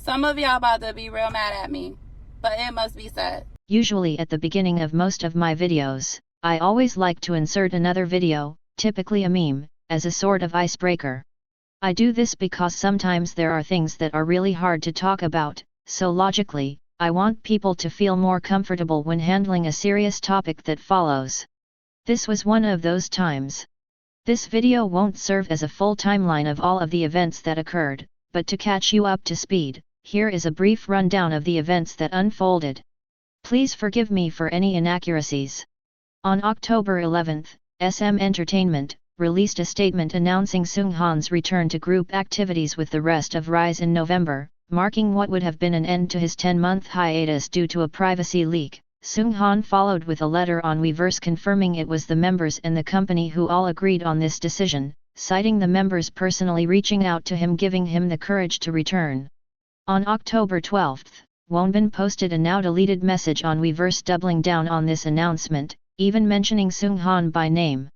Some of y'all about to be real mad at me, but it must be said. Usually at the beginning of most of my videos, I always like to insert another video, typically a meme, as a sort of icebreaker. I do this because sometimes there are things that are really hard to talk about, so logically, I want people to feel more comfortable when handling a serious topic that follows. This was one of those times. This video won't serve as a full timeline of all of the events that occurred, but to catch you up to speed, here is a brief rundown of the events that unfolded. Please forgive me for any inaccuracies. On October 11, SM Entertainment released a statement announcing Seunghan's return to group activities with the rest of RIIZE in November, marking what would have been an end to his 10-month hiatus due to a privacy leak. Seunghan followed with a letter on Weverse confirming it was the members and the company who all agreed on this decision, citing the members personally reaching out to him giving him the courage to return. On October 12, Wonbin posted a now-deleted message on Weverse doubling down on this announcement, even mentioning Seunghan by name.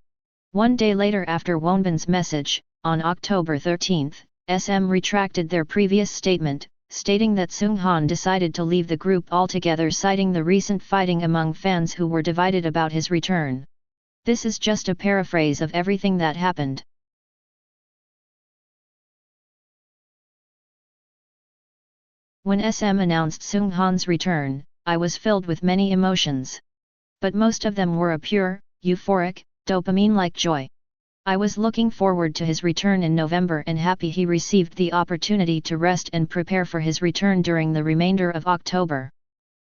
One day later after Wonbin's message, on October 13, SM retracted their previous statement, stating that Seunghan decided to leave the group altogether citing the recent fighting among fans who were divided about his return. This is just a paraphrase of everything that happened. When SM announced Seunghan's return, I was filled with many emotions. But most of them were a pure, euphoric, dopamine-like joy. I was looking forward to his return in November and happy he received the opportunity to rest and prepare for his return during the remainder of October.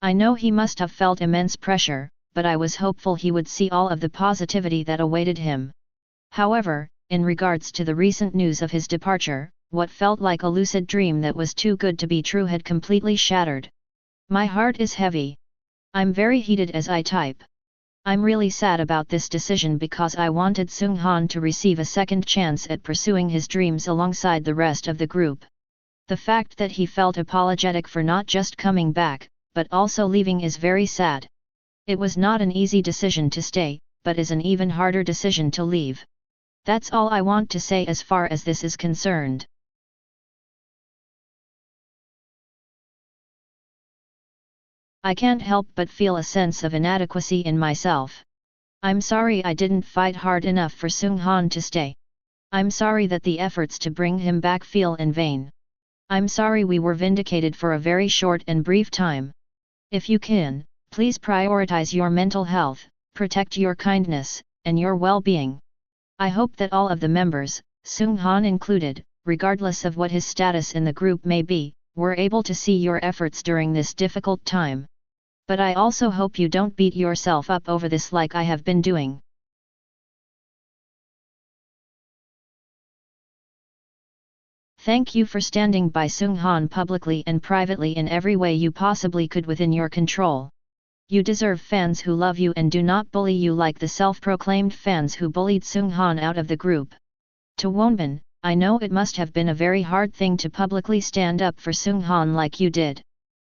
I know he must have felt immense pressure, but I was hopeful he would see all of the positivity that awaited him. However, in regards to the recent news of his departure, what felt like a lucid dream that was too good to be true had completely shattered. My heart is heavy. I'm very heated as I type. I'm really sad about this decision because I wanted Seunghan to receive a second chance at pursuing his dreams alongside the rest of the group. The fact that he felt apologetic for not just coming back, but also leaving is very sad. It was not an easy decision to stay, but is an even harder decision to leave. That's all I want to say as far as this is concerned. I can't help but feel a sense of inadequacy in myself. I'm sorry I didn't fight hard enough for Seunghan to stay. I'm sorry that the efforts to bring him back feel in vain. I'm sorry we were vindicated for a very short and brief time. If you can, please prioritize your mental health, protect your kindness, and your well-being. I hope that all of the members, Seunghan included, regardless of what his status in the group may be, were able to see your efforts during this difficult time. But I also hope you don't beat yourself up over this like I have been doing. Thank you for standing by Seunghan publicly and privately in every way you possibly could within your control. You deserve fans who love you and do not bully you like the self-proclaimed fans who bullied Seunghan out of the group. To Wonbin, I know it must have been a very hard thing to publicly stand up for Seunghan like you did.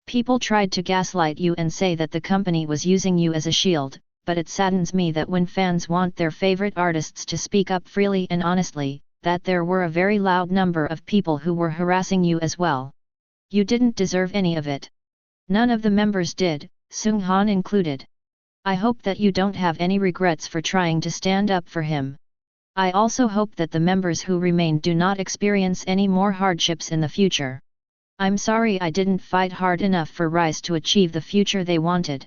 People tried to gaslight you and say that the company was using you as a shield, but it saddens me that when fans want their favorite artists to speak up freely and honestly, that there were a very loud number of people who were harassing you as well. You didn't deserve any of it. None of the members did, Seunghan included. I hope that you don't have any regrets for trying to stand up for him. I also hope that the members who remained do not experience any more hardships in the future. I'm sorry I didn't fight hard enough for RIIZE to achieve the future they wanted.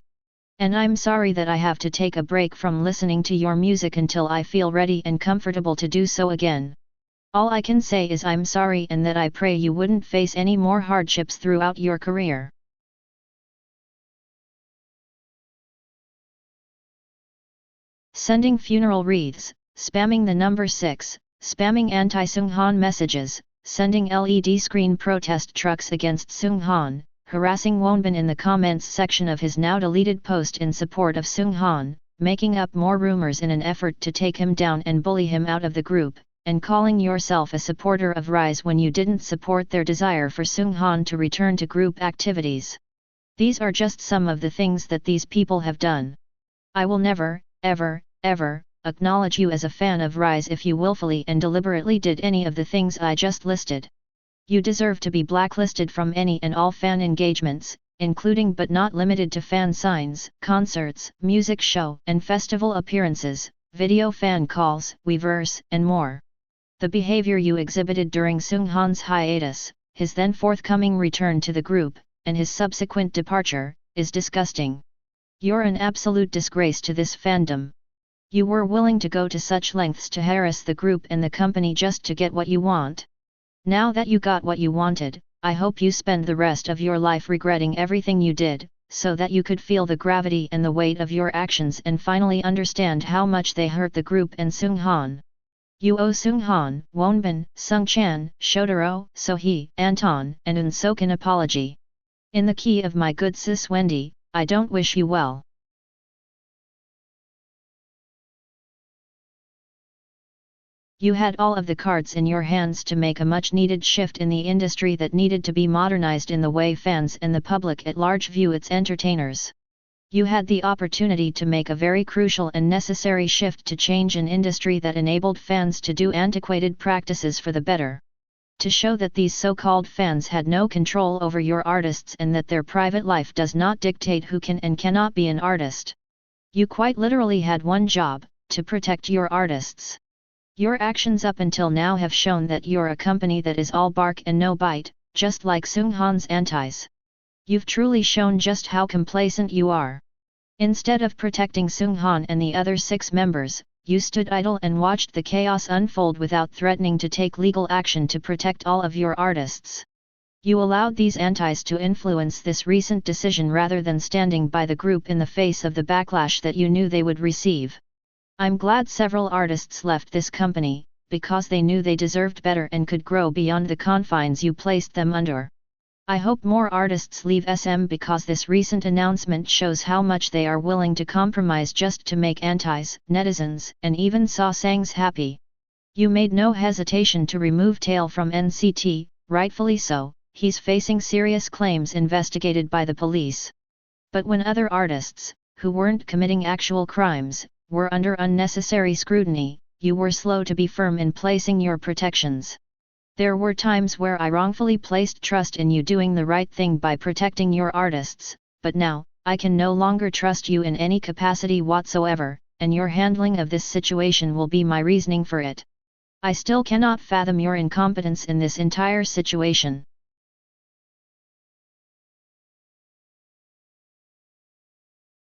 And I'm sorry that I have to take a break from listening to your music until I feel ready and comfortable to do so again. All I can say is I'm sorry and that I pray you wouldn't face any more hardships throughout your career. Sending funeral wreaths, spamming the number 6, spamming anti-Seunghan messages, sending LED screen protest trucks against Seunghan, harassing Wonbin in the comments section of his now-deleted post in support of Seunghan, making up more rumors in an effort to take him down and bully him out of the group, and calling yourself a supporter of RIIZE when you didn't support their desire for Seunghan to return to group activities. These are just some of the things that these people have done. I will never, ever, ever, acknowledge you as a fan of RIIZE if you willfully and deliberately did any of the things I just listed. You deserve to be blacklisted from any and all fan engagements, including but not limited to fan signs, concerts, music show and festival appearances, video fan calls, Weverse, and more. The behavior you exhibited during Seunghan's hiatus, his then forthcoming return to the group, and his subsequent departure, is disgusting. You're an absolute disgrace to this fandom. You were willing to go to such lengths to harass the group and the company just to get what you want. Now that you got what you wanted, I hope you spend the rest of your life regretting everything you did, so that you could feel the gravity and the weight of your actions and finally understand how much they hurt the group and Seunghan. You owe Seunghan, Wonbin, Sungchan, Shotaro, Sohee, Anton, and Eunsook an apology. In the key of my good sis Wendy, I don't wish you well. You had all of the cards in your hands to make a much-needed shift in the industry that needed to be modernized in the way fans and the public at large view its entertainers. You had the opportunity to make a very crucial and necessary shift to change an industry that enabled fans to do antiquated practices for the better. To show that these so-called fans had no control over your artists and that their private life does not dictate who can and cannot be an artist. You quite literally had one job, to protect your artists. Your actions up until now have shown that you're a company that is all bark and no bite, just like Seunghan's antis. You've truly shown just how complacent you are. Instead of protecting Seunghan and the other 6 members, you stood idle and watched the chaos unfold without threatening to take legal action to protect all of your artists. You allowed these antis to influence this recent decision rather than standing by the group in the face of the backlash that you knew they would receive. I'm glad several artists left this company, because they knew they deserved better and could grow beyond the confines you placed them under. I hope more artists leave SM because this recent announcement shows how much they are willing to compromise just to make antis, netizens, and even sasaengs happy. You made no hesitation to remove Tail from NCT, rightfully so, he's facing serious claims investigated by the police. But when other artists, who weren't committing actual crimes, were under unnecessary scrutiny, you were slow to be firm in placing your protections. There were times where I wrongfully placed trust in you doing the right thing by protecting your artists, but now, I can no longer trust you in any capacity whatsoever, and your handling of this situation will be my reasoning for it. I still cannot fathom your incompetence in this entire situation.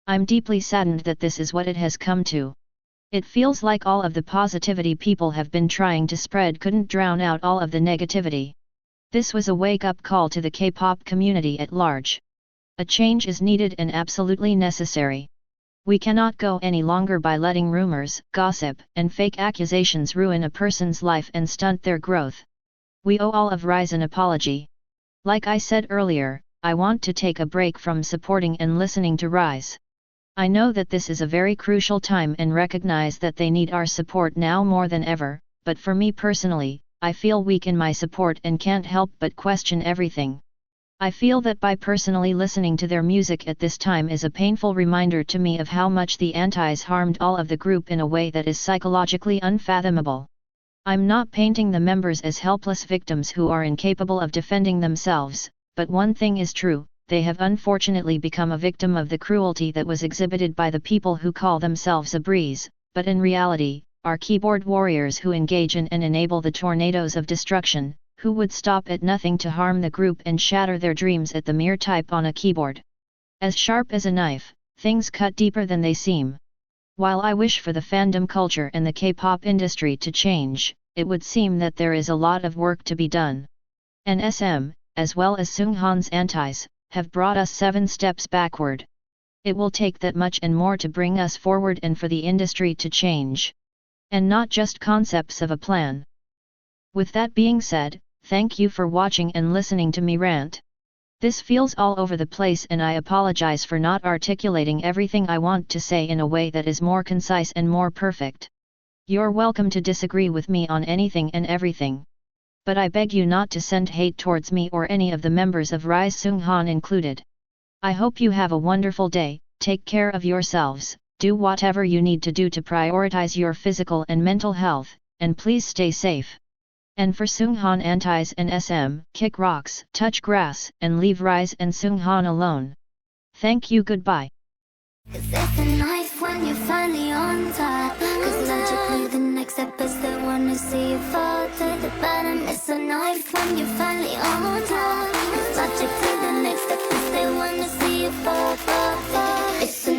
I'm deeply saddened that this is what it has come to. It feels like all of the positivity people have been trying to spread couldn't drown out all of the negativity. This was a wake-up call to the K-pop community at large. A change is needed and absolutely necessary. We cannot go any longer by letting rumors, gossip, and fake accusations ruin a person's life and stunt their growth. We owe all of RIIZE an apology. Like I said earlier, I want to take a break from supporting and listening to RIIZE. I know that this is a very crucial time and recognize that they need our support now more than ever, but for me personally, I feel weak in my support and can't help but question everything. I feel that by personally listening to their music at this time is a painful reminder to me of how much the antis harmed all of the group in a way that is psychologically unfathomable. I'm not painting the members as helpless victims who are incapable of defending themselves, but one thing is true. They have unfortunately become a victim of the cruelty that was exhibited by the people who call themselves a RIIZE, but in reality, are keyboard warriors who engage in and enable the tornadoes of destruction, who would stop at nothing to harm the group and shatter their dreams at the mere type on a keyboard. As sharp as a knife, things cut deeper than they seem. While I wish for the fandom culture and the K-pop industry to change, it would seem that there is a lot of work to be done. And SM, as well as Seunghan's antis, have brought us 7 steps backward. It will take that much and more to bring us forward and for the industry to change. And not just concepts of a plan. With that being said, thank you for watching and listening to me rant. This feels all over the place and I apologize for not articulating everything I want to say in a way that is more concise and more perfect. You're welcome to disagree with me on anything and everything. But I beg you not to send hate towards me or any of the members of RIIZE, Seunghan included. I hope you have a wonderful day, take care of yourselves, do whatever you need to do to prioritize your physical and mental health, and please stay safe. And for seunghan antis and SM, kick rocks, touch grass, and leave RIIZE and seunghan alone. Thank you, goodbye. Cause it's a knife when you're finally on top. Cause logically the next step is they wanna see you fall to the bottom. It's a knife when you're finally on top. Cause logically the next step is they wanna see you fall. It's a